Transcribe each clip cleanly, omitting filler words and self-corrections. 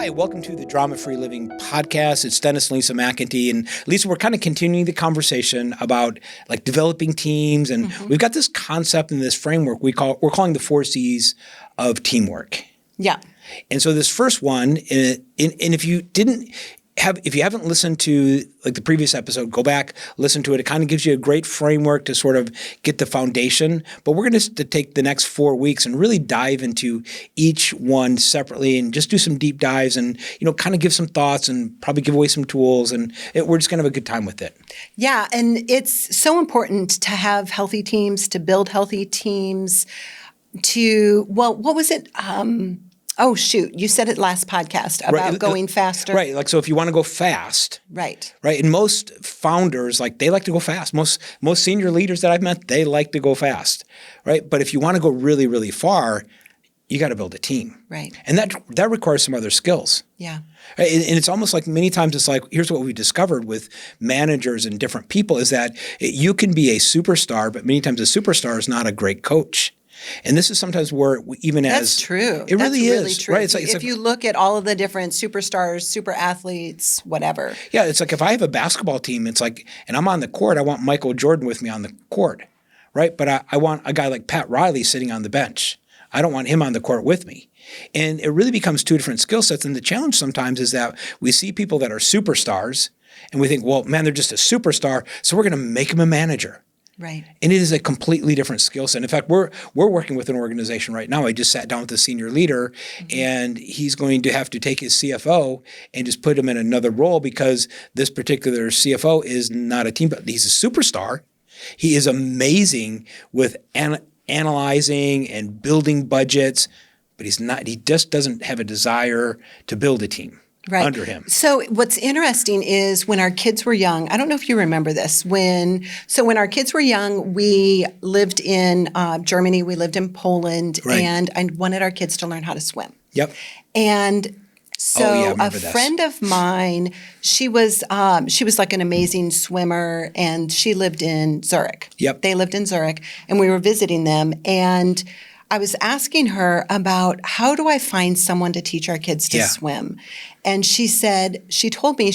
Hi, welcome to the Drama Free Living podcast. It's Dennis and Lisa McIntee. And Lisa, we're kind of continuing the conversation about like developing teams. And we've got this concept in this framework we're calling the 4 C's of teamwork. Yeah. And so this first one, and if you haven't listened to like the previous episode, go back, listen to it. It kind of gives you a great framework to sort of get the foundation. But we're going to take the next 4 weeks and really dive into each one separately and just do some deep dives and, kind of give some thoughts and probably give away some tools. And we're just going to have a good time with it. Yeah. And it's so important to have healthy teams, to build healthy teams, what was it? Oh, shoot. You said it last podcast about going faster. Right. Like, so if you want to go fast. Right. Right. And most founders, they like to go fast. Most senior leaders that I've met, they like to go fast. Right. But if you want to go really, really far, you got to build a team. Right. And that requires some other skills. Yeah. Right? And it's almost like many times it's like, here's what we discovered with managers and different people is that you can be a superstar, but many times a superstar is not a great coach. And this is sometimes where That's true. It really is. True. Right? If you look at all of the different superstars, super athletes, whatever. Yeah, it's like if I have a basketball team, it's like, and I'm on the court, I want Michael Jordan with me on the court, right? But I want a guy like Pat Riley sitting on the bench. I don't want him on the court with me. And it really becomes 2 different skill sets. And the challenge sometimes is that we see people that are superstars and we think, well, man, they're just a superstar, so we're going to make them a manager. Right. And it is a completely different skill set. In fact, we're working with an organization right now. I just sat down with a senior leader, and he's going to have to take his CFO and just put him in another role because this particular CFO is not a team, but he's a superstar. He is amazing with analyzing and building budgets, but he just doesn't have a desire to build a team. Right. Under him. So what's interesting is when our kids were young, I don't know if you remember this, when our kids were young, we lived in Germany, we lived in Poland, right. And I wanted our kids to learn how to swim. Yep. And so a friend of mine, she was like an amazing swimmer, and she lived in Zurich. Yep. They lived in Zurich, and we were visiting them, and I was asking her about how do I find someone to teach our kids to swim? And she told me,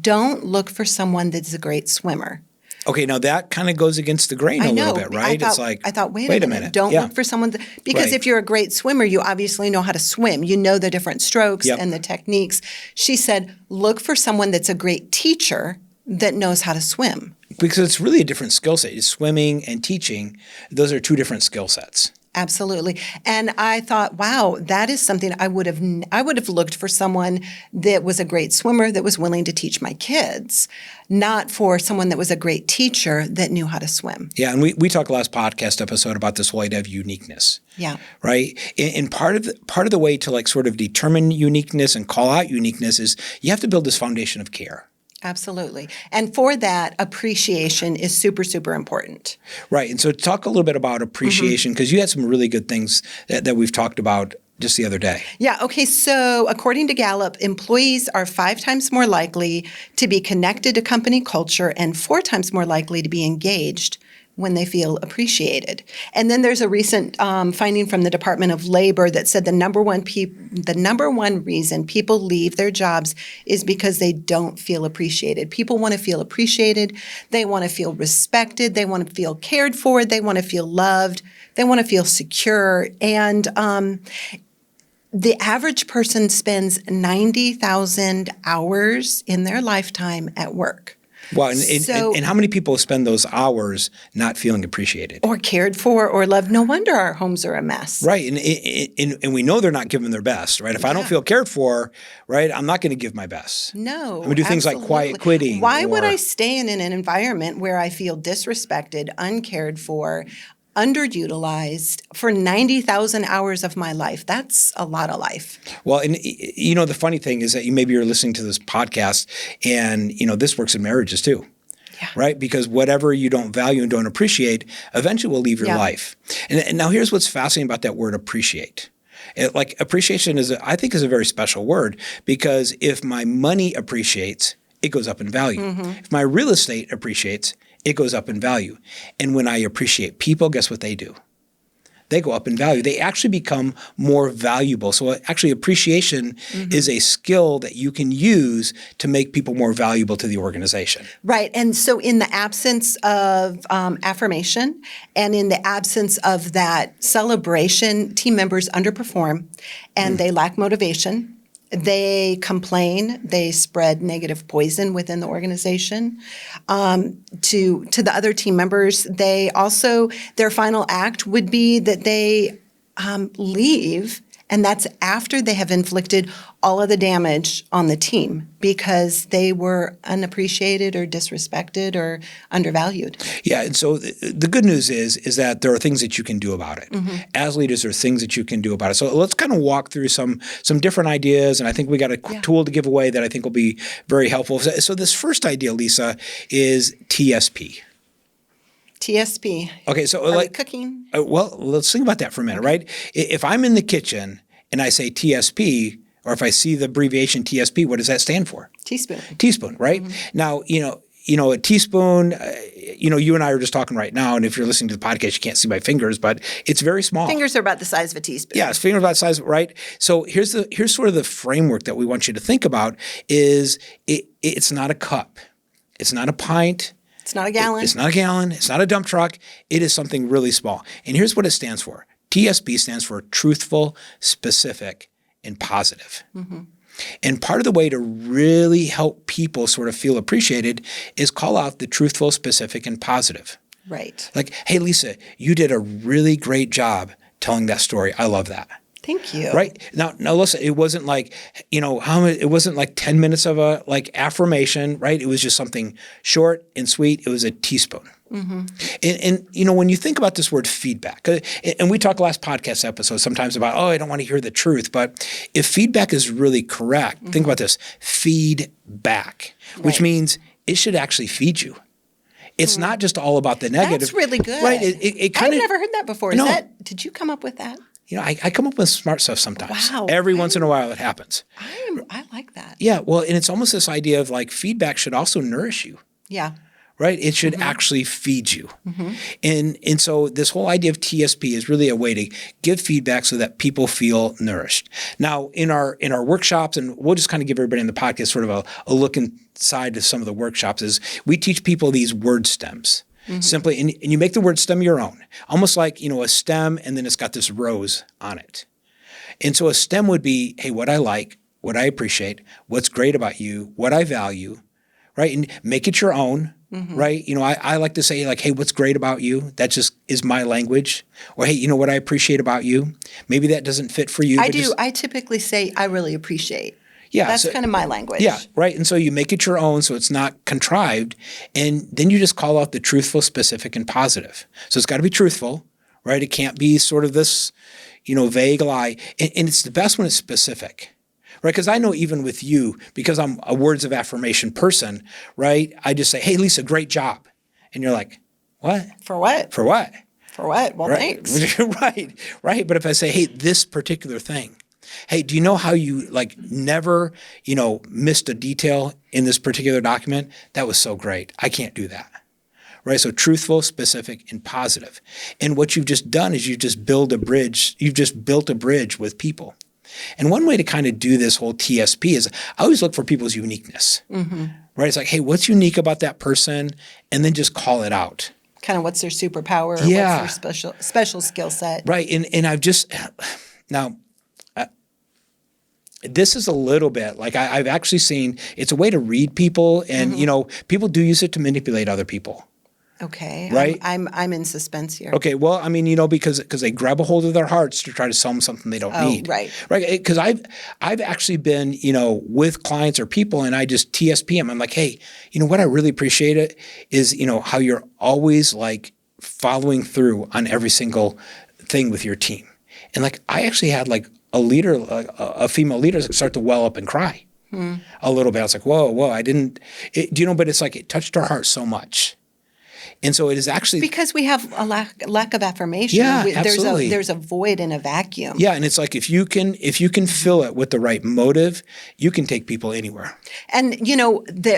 don't look for someone that's a great swimmer. Okay, now that kind of goes against the grain a little bit, right? I thought, wait a minute. Don't look for someone because if you're a great swimmer, you obviously know how to swim. You know the different strokes and the techniques. She said, look for someone that's a great teacher that knows how to swim. Because it's really a different skill set. Swimming and teaching, those are 2 different skill sets. Absolutely. And I thought, wow, that is something I would have looked for someone that was a great swimmer that was willing to teach my kids, not for someone that was a great teacher that knew how to swim. Yeah, and we talked last podcast episode about this whole idea of uniqueness. Yeah. Right? And part of the way to like sort of determine uniqueness and call out uniqueness is you have to build this foundation of care. Absolutely. And for that, appreciation is super, super important. Right. And so talk a little bit about appreciation because you had some really good things that we've talked about just the other day. Yeah. Okay. So according to Gallup, employees are 5 times more likely to be connected to company culture and 4 times more likely to be engaged when they feel appreciated. And then there's a recent finding from the Department of Labor that said the number one reason people leave their jobs is because they don't feel appreciated. People want to feel appreciated. They want to feel respected. They want to feel cared for. They want to feel loved. They want to feel secure. And the average person spends 90,000 hours in their lifetime at work. Well, and how many people spend those hours not feeling appreciated? Or cared for or loved? No wonder our homes are a mess. Right. And we know they're not giving their best, right? If I don't feel cared for, right, I'm not going to give my best. No. I'm going to do things like quiet quitting. Why would I stay in an environment where I feel disrespected, uncared for, underutilized for 90,000 hours of my life? That's a lot of life. Well, and the funny thing is that maybe you're listening to this podcast and, this works in marriages too. Yeah. Right? Because whatever you don't value and don't appreciate eventually will leave your life. And now here's what's fascinating about that word appreciate. Appreciation I think is a very special word because if my money appreciates, it goes up in value. Mm-hmm. If my real estate appreciates, it goes up in value. And when I appreciate people, guess what they do? they go up in value. They actually become more valuable. So actually appreciation is a skill that you can use to make people more valuable to the organization. Right. And so in the absence of affirmation and in the absence of that celebration, team members underperform and they lack motivation. They complain. They spread negative poison within the organization to the other team members. They also, their final act would be that they leave, and that's after they have inflicted all of the damage on the team because they were unappreciated or disrespected or undervalued. Yeah, and so the good news is that there are things that you can do about it. As leaders, there are things that you can do about it. So let's kind of walk through some different ideas, and I think we got a tool to give away that I think will be very helpful. So this first idea, Lisa, is TSP. TSP. Okay, so Are we cooking? Well, let's think about that for a minute, right? If I'm in the kitchen and I say TSP, or if I see the abbreviation TSP, what does that stand for? Teaspoon. Teaspoon, right? Now, a teaspoon, you and I are just talking right now, and if you're listening to the podcast, you can't see my fingers, but it's very small. Fingers are about the size of a teaspoon. Yeah, fingers about the size, right? So here's sort of the framework that we want you to think about is it's not a cup. It's not a pint. It's not a gallon. It's not a gallon. It's not a dump truck. It is something really small. And here's what it stands for. TSP stands for truthful, specific, and positive. And part of the way to really help people sort of feel appreciated is call out the truthful, specific, and positive. Right. Like, hey, Lisa, you did a really great job telling that story. I love that. Thank you. Right. Now listen, it wasn't like, it wasn't like 10 minutes of a affirmation, right? It was just something short and sweet. It was a teaspoon. And when you think about this word feedback, and we talked last podcast episode sometimes about, I don't want to hear the truth, but if feedback is really correct, think about this, feedback, which means it should actually feed you. It's not just all about the negative. That's really good. Right. I've never heard that before. Did you come up with that? I come up with smart stuff sometimes. Wow. Every once in a while it happens. I like that. Yeah. Well, and it's almost this idea of like feedback should also nourish you. Yeah. Right? It should actually feed you. And so this whole idea of TSP is really a way to give feedback so that people feel nourished. Now, in our workshops, and we'll just kind of give everybody in the podcast sort of a look inside of some of the workshops, is we teach people these word stems. Simply, and you make the word stem your own, almost like, a stem, and then it's got this rose on it. And so a stem would be, hey, what I like, what I appreciate, what's great about you, what I value, right? And make it your own, right? I like to say like, hey, what's great about you? That just is my language. Or, hey, what I appreciate about you? Maybe that doesn't fit for you. I do. I typically say, I really appreciate. Yeah, that's kind of my language. Yeah, right. And so you make it your own so it's not contrived. And then you just call out the truthful, specific, and positive. So it's got to be truthful, right? It can't be sort of this, vague lie. And it's the best when it's specific, right? Because I know even with you, because I'm a words of affirmation person, right? I just say, hey, Lisa, great job. And you're like, what? For what? For what? For what? Well, right. Thanks. Right. But if I say, hey, this particular thing, hey, do you know how you never, missed a detail in this particular document? That was so great. I can't do that. Right? So truthful, specific, and positive. And what you've just done is you've just built a bridge. You've just built a bridge with people. And one way to kind of do this whole TSP is I always look for people's uniqueness. Right? It's like, hey, what's unique about that person? And then just call it out. Kind of what's their superpower? Or Yeah. What's their special skill set? Right. And I've just now. This is a little bit like I've actually seen it's a way to read people, and people do use it to manipulate other people. Okay, right? I'm in suspense here. Okay, well, I mean, because they grab a hold of their hearts to try to sell them something they don't need. Right. Because I've actually been with clients or people, and I just TSP them. I'm like, hey, what I really appreciate it is how you're always like following through on every single thing with your team, and like I actually had like a leader, a female leader, start to well up and cry a little bit. I was like, whoa, I didn't, but it's like it touched her heart so much. And so it is actually Because we have a lack of affirmation. Yeah, absolutely. There's a void and a vacuum. yeah, and it's like if you can fill it with the right motive, you can take people anywhere. And,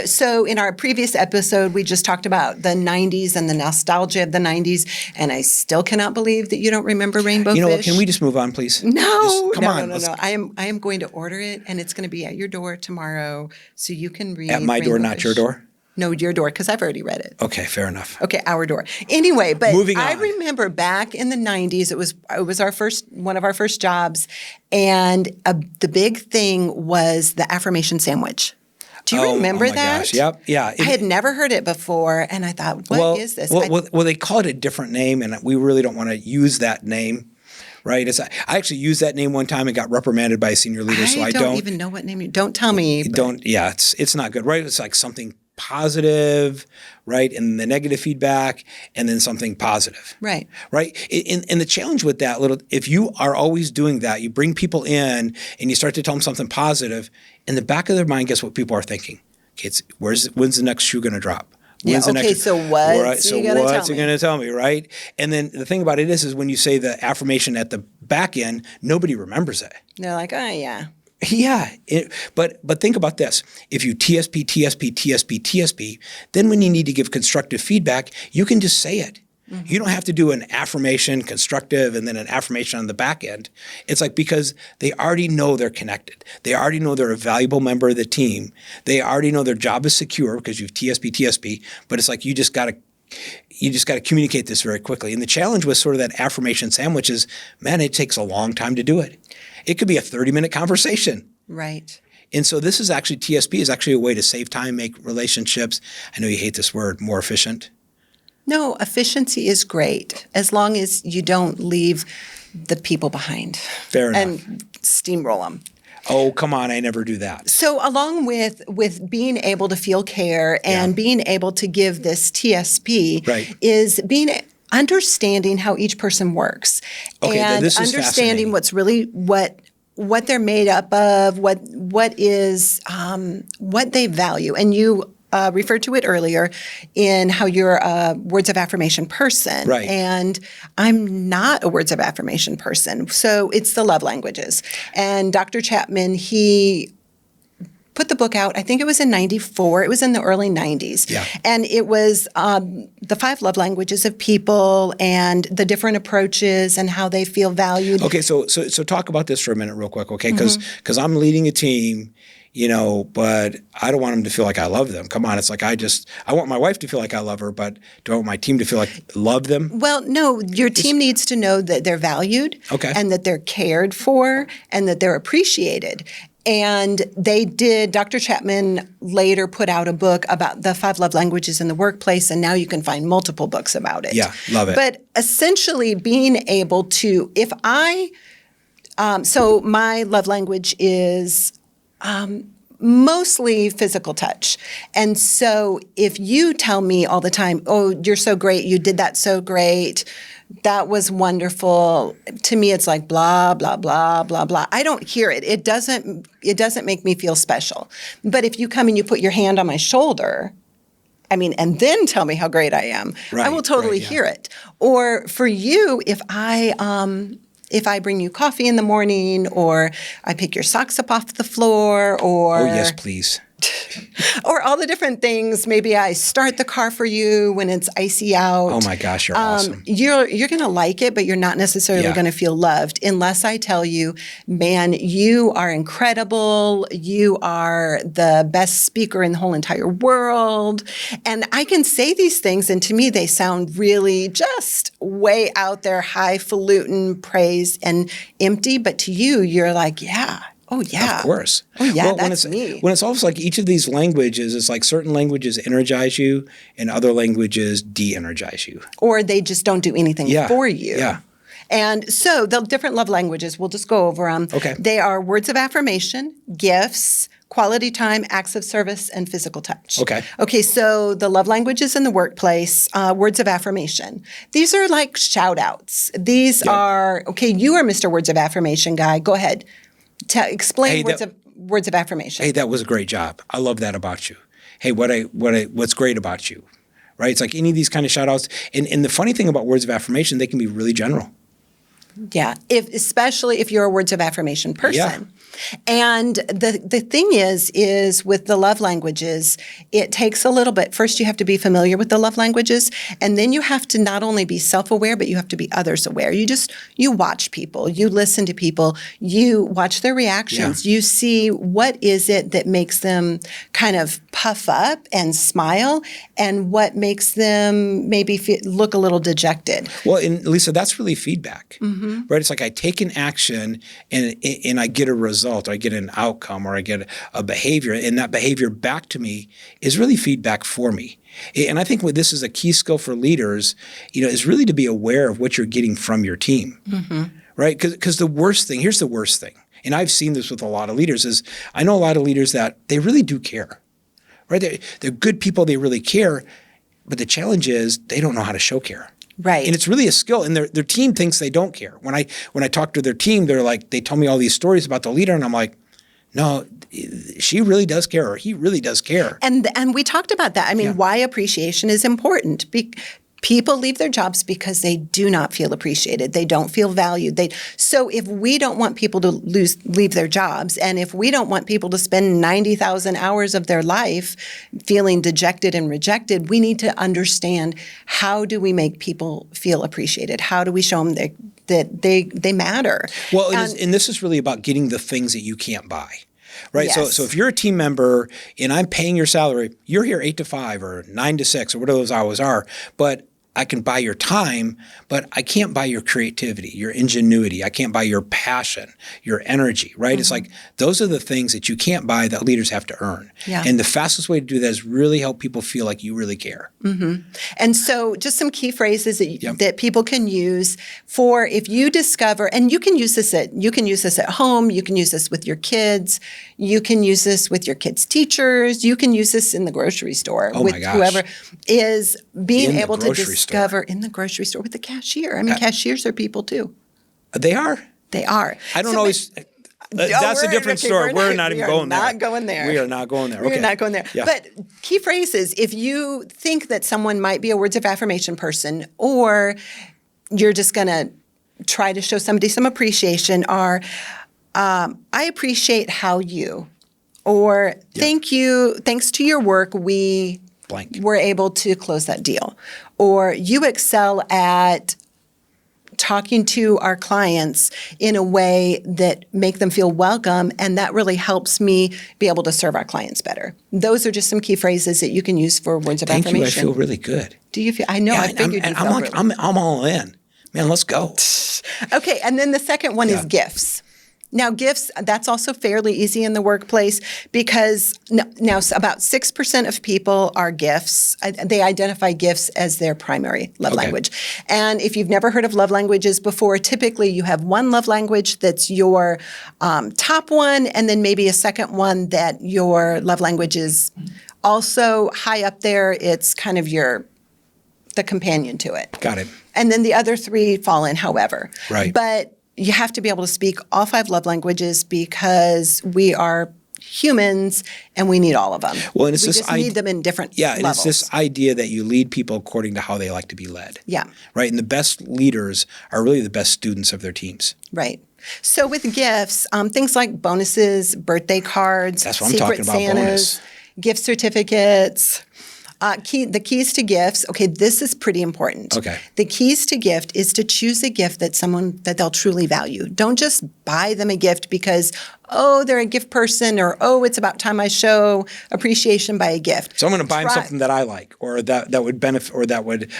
so in our previous episode, we just talked about the 90s and the nostalgia of the 90s. And I still cannot believe that you don't remember Rainbow You know what? Fish. Can we just move on, please? No, Come on. no. I am going to order it, and it's going to be at your door tomorrow, so you can read. At my door, Rainbow not Fish. your door? No, your door, because I've already read it. Okay, fair enough. Okay, our door. Anyway, but Moving I on. remember back in the 90s, it was one of our first jobs, and the big thing was the affirmation sandwich. Do you remember oh my that? Gosh. Yep. Yeah. I had never heard it before, and I thought, what is this? Well, they call it a different name, and we really don't want to use that name. Right? I actually used that name one time and got reprimanded by a senior leader, so I don't even know what name you. Don't tell me. Yeah, it's not good, right? It's like something positive, right? And the negative feedback, and then something positive. Right. Right? And the challenge with that if you are always doing that, you bring people in and you start to tell them something positive, in the back of their mind, guess what people are thinking? Okay, when's the next shoe going to drop? So what's he going to tell me, right? And then the thing about it is when you say the affirmation at the back end, nobody remembers it. They're like, oh, yeah. Yeah, but think about this. If you TSP, TSP, TSP, TSP, then when you need to give constructive feedback, you can just say it. Mm-hmm. You don't have to do an affirmation, constructive, and then an affirmation on the back end. It's like because they already know they're connected. They already know they're a valuable member of the team. They already know their job is secure because you've TSP, but it's like you just got to communicate this very quickly. And the challenge with sort of that affirmation sandwich is, man, it takes a long time to do it. It could be a 30-minute conversation. Right. And so this is actually, TSP is actually a way to save time, make relationships, I know you hate this word, more efficient. No, efficiency is great as long as you don't leave the people behind. Fair enough. And steamroll them. Oh, come on, I never do that. So along with being able to feel care and being able to give this TSP is understanding how each person works. Okay, and this is understanding what's really what they're made up of, what is what they value. And you referred to it earlier in how you're a words of affirmation person. Right. And I'm not a words of affirmation person. So it's the love languages. And Dr. Chapman, he put the book out, I think it was in 94. It was in the early 90s. Yeah. And it was the 5 love languages of people and the different approaches and how they feel valued. Okay, so talk about this for a minute real quick, okay? Because I'm leading a team, but I don't want them to feel like I love them. Come on, it's like I want my wife to feel like I love her, but do I want my team to feel like love them? Well, no, your team needs to know that they're valued and that they're cared for and that they're appreciated. And Dr. Chapman later put out a book about the 5 love languages in the workplace, and now you can find multiple books about it. Yeah, love it. But essentially being able to, so my love language is mostly physical touch. And so if you tell me all the time, oh, you're so great, you did that so great, that was wonderful. To me, it's like blah, blah, blah, blah, blah. I don't hear it. It doesn't make me feel special. But if you come and you put your hand on my shoulder, and then tell me how great I am, I will totally hear it. Or for you, if I bring you coffee in the morning, or I pick your socks up off the floor, or... Oh, yes, please. Or all the different things. Maybe I start the car for you when it's icy out. Oh my gosh, you're awesome. You're going to like it, but you're not necessarily going to feel loved unless I tell you, man, you are incredible. You are the best speaker in the whole entire world. And I can say these things, and to me, they sound really just way out there, highfalutin praise and empty. But to you, you're like, yeah. Oh, yeah. Of course. Oh, yeah, well, that's me. When it's almost like each of these languages, it's like certain languages energize you and other languages de-energize you. Or they just don't do anything for you. Yeah. And so the different love languages, we'll just go over them. Okay. They are words of affirmation, gifts, quality time, acts of service, and physical touch. Okay. Okay, so the love languages in the workplace, words of affirmation. These are like shout-outs. These are, okay, you are Mr. Words of Affirmation guy. Go ahead. Explain words of affirmation. Hey, that was a great job. I love that about you. Hey, what's great about you, right? It's like any of these kind of shout outs. And the funny thing about words of affirmation, they can be really general. Yeah, especially if you're a words of affirmation person. Yeah. And the thing is with the love languages, it takes a little bit. First, you have to be familiar with the love languages, and then you have to not only be self-aware, but you have to be others aware. You watch people, you listen to people, you watch their reactions, you see what is it that makes them kind of puff up and smile, and what makes them maybe look a little dejected. Well, and Lisa, that's really feedback, right? It's like I take an action and I get a result, or I get an outcome, or I get a behavior, and that behavior back to me is really feedback for me. And I think this is a key skill for leaders, is really to be aware of what you're getting from your team, right? Because here's the worst thing, and I've seen this with a lot of leaders, is I know a lot of leaders that they really do care, right? They're good people, they really care, but the challenge is they don't know how to show care. Right. And it's really a skill, and their team thinks they don't care. When I talk to their team, they tell me all these stories about the leader, and I'm like, no, she really does care, or he really does care. And we talked about that. I mean, why appreciation is important. People leave their jobs because they do not feel appreciated. They don't feel valued. So if we don't want people to leave their jobs, and if we don't want people to spend 90,000 hours of their life feeling dejected and rejected, we need to understand, how do we make people feel appreciated? How do we show them that they matter? Well, and this is really about getting the things that you can't buy. Right. Yes. So if you're a team member and I'm paying your salary, you're here 8 to 5 or 9 to 6 or whatever those hours are, but I can buy your time, but I can't buy your creativity, your ingenuity. I can't buy your passion, your energy, right? It's like those are the things that you can't buy that leaders have to earn. Yeah. And the fastest way to do that is really help people feel like you really care. And so just some key phrases that people can use for if you discover, and you can use this at home, you can use this with your kids, you can use this with your kids' teachers, you can use this in the grocery store with whoever is being able to discover in the grocery store with the cashier. I mean, cashiers are people too. They are? They are. I don't always... That's a different story. We're not even going there. We are not going there. We are not going there. We are not going there. Yeah. But key phrases, if you think that someone might be a words of affirmation person, or you're just going to try to show somebody some appreciation, are I appreciate how you, or thank you, thanks to your work, we blank were able to close that deal, or you excel at talking to our clients in a way that make them feel welcome, and that really helps me be able to serve our clients better. Those are just some key phrases that you can use for words of affirmation. Thank you. I feel really good. Do you feel? I know. I figured you felt really good. I'm all in. Man, let's go. Okay, and then the second one is gifts. Now, gifts, that's also fairly easy in the workplace, because now about 6% of people are gifts. They identify gifts as their primary love language. And if you've never heard of love languages before, typically you have one love language that's your top one, and then maybe a second one that your love language is also high up there. It's kind of the companion to it. Got it. And then the other three fall in, however. Right. But you have to be able to speak all 5 love languages, because we are humans and we need all of them. Well, and we just need them in different levels. And it's this idea that you lead people according to how they like to be led. Yeah. Right? And the best leaders are really the best students of their teams. Right. So with gifts, things like bonuses, birthday cards, that's what I'm Secret talking about, Santas, bonus. Gift certificates. The keys to gifts. Okay, this is pretty important. Okay. The keys to gift is to choose a gift that they'll truly value. Don't just buy them a gift because, they're a gift person, or, it's about time I show appreciation by a gift. So I'm going to buy them something that I like, or that would benefit, or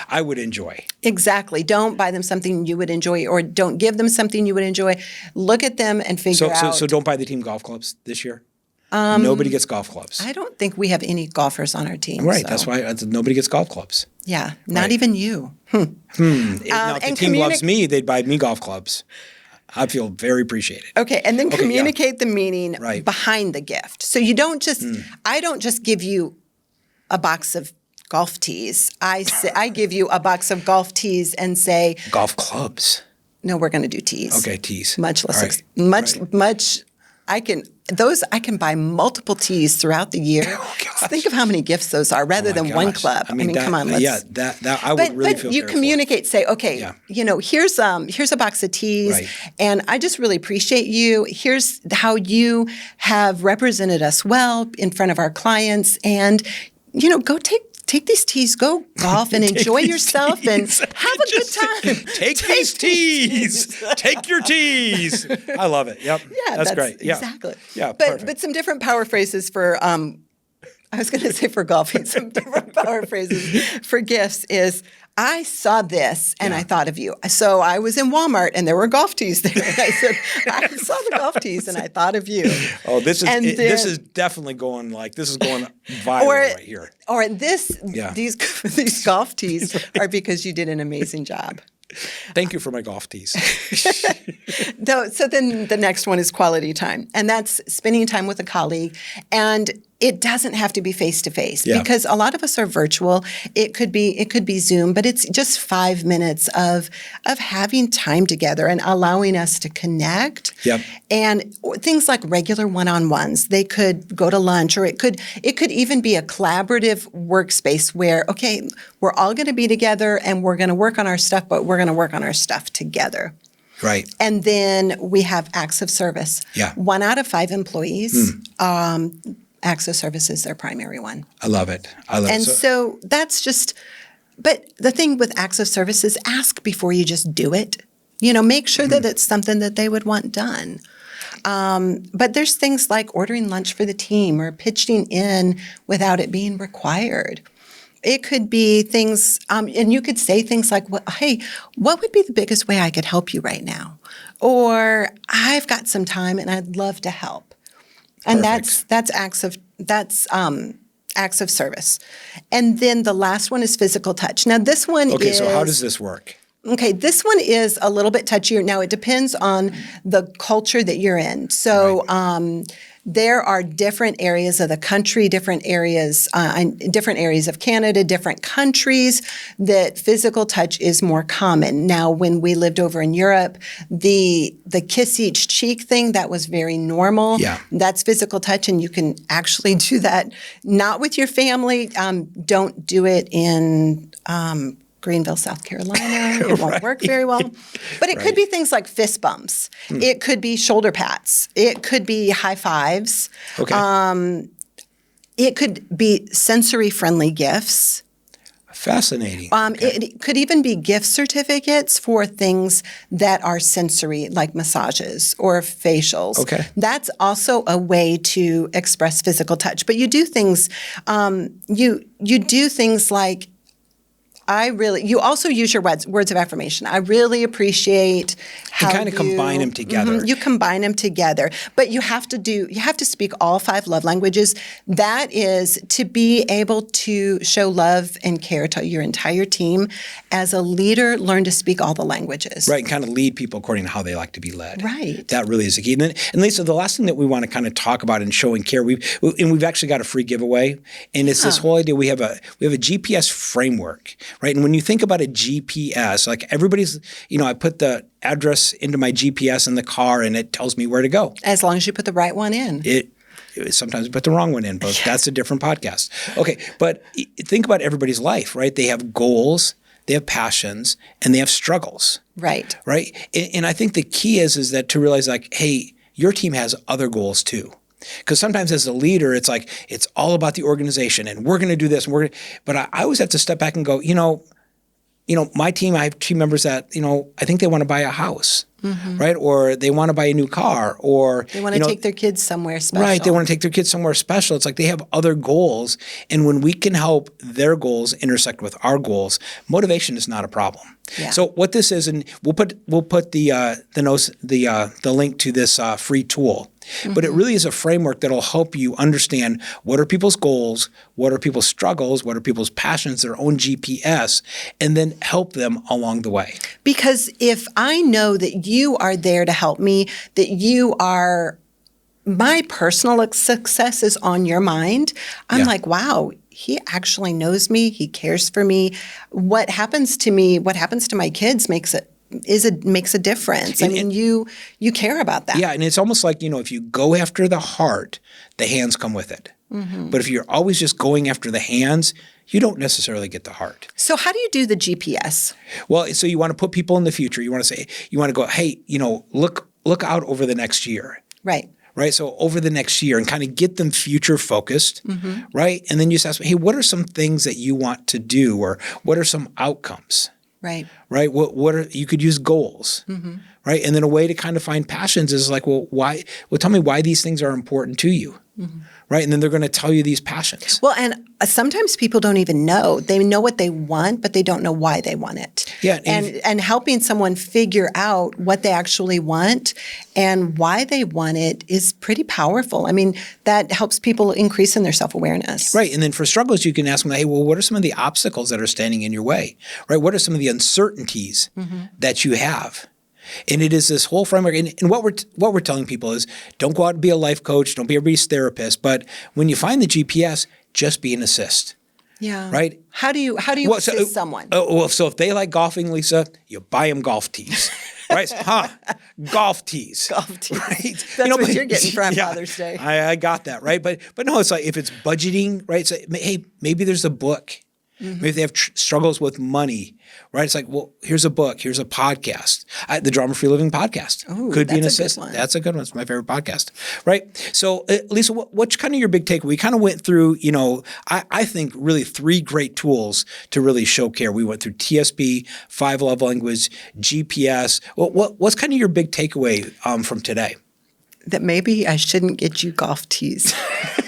I would enjoy. Exactly. Don't buy them something you would enjoy, or don't give them something you would enjoy. Look at them and figure out. So don't buy the team golf clubs this year? Nobody gets golf clubs. I don't think we have any golfers on our team. Right. So. That's why nobody gets golf clubs. Yeah. Not even you. Now, if the team loves me, they'd buy me golf clubs. I feel very appreciated. Okay. And then communicate the meaning behind the gift. So you don't just, I don't just give you a box of golf tees. I give you a box of golf tees and say. Golf clubs. No, we're going to do tees. Okay. Tees. Much less, much. I can buy multiple tees throughout the year. Think of how many gifts those are rather than one club. I mean, come on. That I would really feel you terrible. Communicate, say, okay, here's a box of teas, Right. and I just really appreciate you. Here's how you have represented us well in front of our clients, and go take these teas, go golf and enjoy yourself and have a good time. Take these teas. Take your teas. I love it. Yep. Yeah, that's great. Yeah. Exactly. Yeah, but some different power phrases for I was going to say for golfing, some different power phrases for gifts is, I saw this and I thought of you. So I was in Walmart and there were golf tees there. And I said, I saw the golf tees and I thought of you. Oh, this is definitely going viral right here. Or these golf tees are because you did an amazing job. Thank you for my golf tees. So then the next one is quality time. And that's spending time with a colleague. And it doesn't have to be face-to-face because a lot of us are virtual. It could be Zoom, but it's just 5 minutes of having time together and allowing us to connect. Yep. And things like regular one-on-ones. They could go to lunch, or it could even be a collaborative workspace where, okay, we're all going to be together and we're going to work on our stuff, but we're going to work on our stuff together. Right. And then we have acts of service. Yeah. 1 out of 5 employees, acts of service is their primary one. I love it. And so that's just, but the thing with acts of service is ask before you just do it. Make sure that it's something that they would want done. But there's things like ordering lunch for the team or pitching in without it being required. It could be things, and you could say things like, well, hey, what would be the biggest way I could help you right now? Or I've got some time and I'd love to help. And that's acts of service. And then the last one is physical touch. Now this one is... so how does this work? Okay, this one is a little bit touchier. Now it depends on the culture that you're in. So there are different areas of the country, different areas of Canada, different countries that physical touch is more common. Now, when we lived over in Europe, the kiss each cheek thing, that was very normal. Yeah. That's physical touch, and you can actually do that not with your family. Don't do it in Greenville, South Carolina. It won't work very well. But it could be things like fist bumps. It could be shoulder pats. It could be high fives. Okay. It could be sensory-friendly gifts. Fascinating. It could even be gift certificates for things that are sensory, like massages or facials. Okay. That's also a way to express physical touch. But you do things, you do things like, you also use your words of affirmation. I really appreciate how you kind of combine them together. You combine them together, but you have to speak all 5 love languages. That is to be able to show love and care to your entire team. As a leader, learn to speak all the languages. Right, and kind of lead people according to how they like to be led. Right. That really is the key. And Lisa, the last thing that we want to kind of talk about in showing care, we've actually got a free giveaway, and it's this whole idea. We have a GPS framework. Right. And when you think about a GPS, like everybody's, I put the address into my GPS in the car and it tells me where to go. As long as you put the right one in. Sometimes we put the wrong one in, but that's a different podcast. Okay. But think about everybody's life, right? They have goals, they have passions, and they have struggles. Right. Right. And I think the key is that to realize like, hey, your team has other goals too. Because sometimes as a leader, it's like, it's all about the organization and we're going to do this. But I always have to step back and go, my team, I have team members that, I think they want to buy a house, right? Or they want to buy a new car, or they want to take their kids somewhere special. Right. They want to take their kids somewhere special. It's like they have other goals. And when we can help their goals intersect with our goals, motivation is not a problem. Yeah. So what this is, and we'll put the link to this free tool. But it really is a framework that'll help you understand what are people's goals, what are people's struggles, what are people's passions, their own GPS, and then help them along the way. Because if I know that you are there to help me, that you are my personal success is on your mind, I'm like, wow, he actually knows me. He cares for me. What happens to me, what happens to my kids makes a difference. I mean, you care about that. Yeah, and it's almost like, if you go after the heart, the hands come with it. But if you're always just going after the hands, you don't necessarily get the heart. So how do you do the GPS? Well, so you want to put people in the future. You want to say, you want to go, hey, look out over the next year. Right. Right. So over the next year and kind of get them future focused. Right. And then you just ask, hey, what are some things that you want to do, or what are some outcomes? Right. Right. What are, you could use goals. Right. And then a way to kind of find passions is like, well, why? Well, tell me why these things are important to you. Right. And then they're going to tell you these passions. Well, and sometimes people don't even know. They know what they want, but they don't know why they want it. Yeah. And helping someone figure out what they actually want and why they want it is pretty powerful. I mean, that helps people increase in their self-awareness. Right. And then for struggles, you can ask them, hey, well, what are some of the obstacles that are standing in your way? Right. What are some of the uncertainties that you have? And it is this whole framework. And what we're telling people is, don't go out and be a life coach, don't be everybody's therapist. But when you find the GPS, just be an assist. Yeah. Right. How do you assist someone? So if they like golfing, Lisa, you buy them golf tees. Right? Golf tees. Golf tees. Right? That's what you're getting for Father's Day. I got that, right? But no, it's like if it's budgeting, right? So, hey, maybe there's a book. Maybe they have struggles with money, right? It's like, well, here's a book, here's a podcast. The Drama Free Living podcast could be an assistant. That's a good one. It's my favorite podcast, right? So, Lisa, what's kind of your big takeaway? We kind of went through, I think really 3 great tools to really show care. We went through TSP, 5 love language, GPS. What's kind of your big takeaway from today? That maybe I shouldn't get you golf tees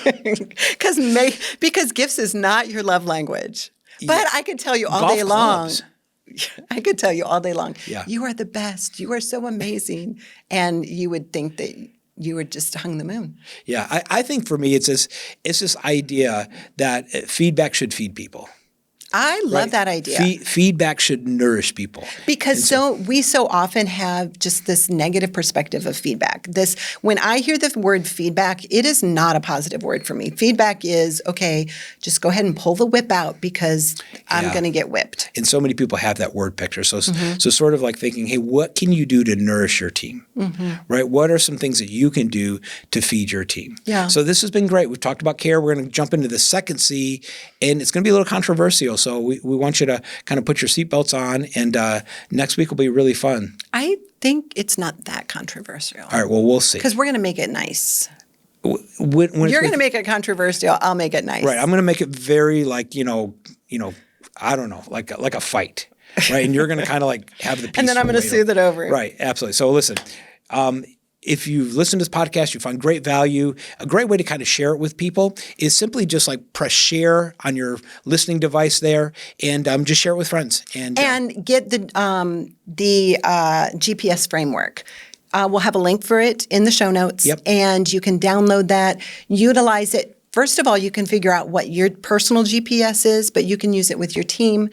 because gifts is not your love language. But I could tell you all day long. I could tell you all day long. Yeah. You are the best. You are so amazing, and you would think that you were just hung the moon. Yeah, I think for me, it's this idea that feedback should feed people. I love that idea. Feedback should nourish people. Because we so often have just this negative perspective of feedback. When I hear the word feedback, it is not a positive word for me. Feedback is, okay, just go ahead and pull the whip out because I'm going to get whipped. And so many people have that word picture. So sort of like thinking, hey, what can you do to nourish your team? Right? What are some things that you can do to feed your team? Yeah. So this has been great. We've talked about care. We're going to jump into the second C, and it's going to be a little controversial. So we want you to kind of put your seatbelts on, and next week will be really fun. I think it's not that controversial. All right, well, we'll see. Because we're going to make it nice. When You're going to make it controversial. I'll make it nice. Right. I'm going to make it very like, I don't know, like a fight. Right. And you're going to kind of like have the peace. And then I'm going to soothe it over. Right. Absolutely. So listen, if you've listened to this podcast, you find great value, a great way to kind of share it with people is simply just like press share on your listening device there, and just share it with friends. And get the GPS framework. We'll have a link for it in the show notes, and you can download that, utilize it. First of all, you can figure out what your personal GPS is, but you can use it with your team.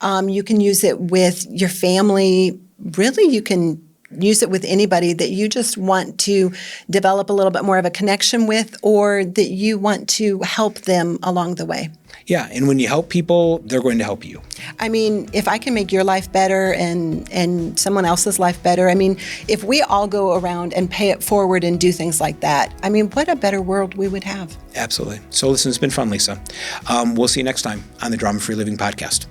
You can use it with your family. Really, you can use it with anybody that you just want to develop a little bit more of a connection with, or that you want to help them along the way. Yeah, and when you help people, they're going to help you. I mean, if I can make your life better and someone else's life better, I mean, if we all go around and pay it forward and do things like that, I mean, what a better world we would have. Absolutely. So listen, it's been fun, Lisa. We'll see you next time on the Drama Free Living Podcast.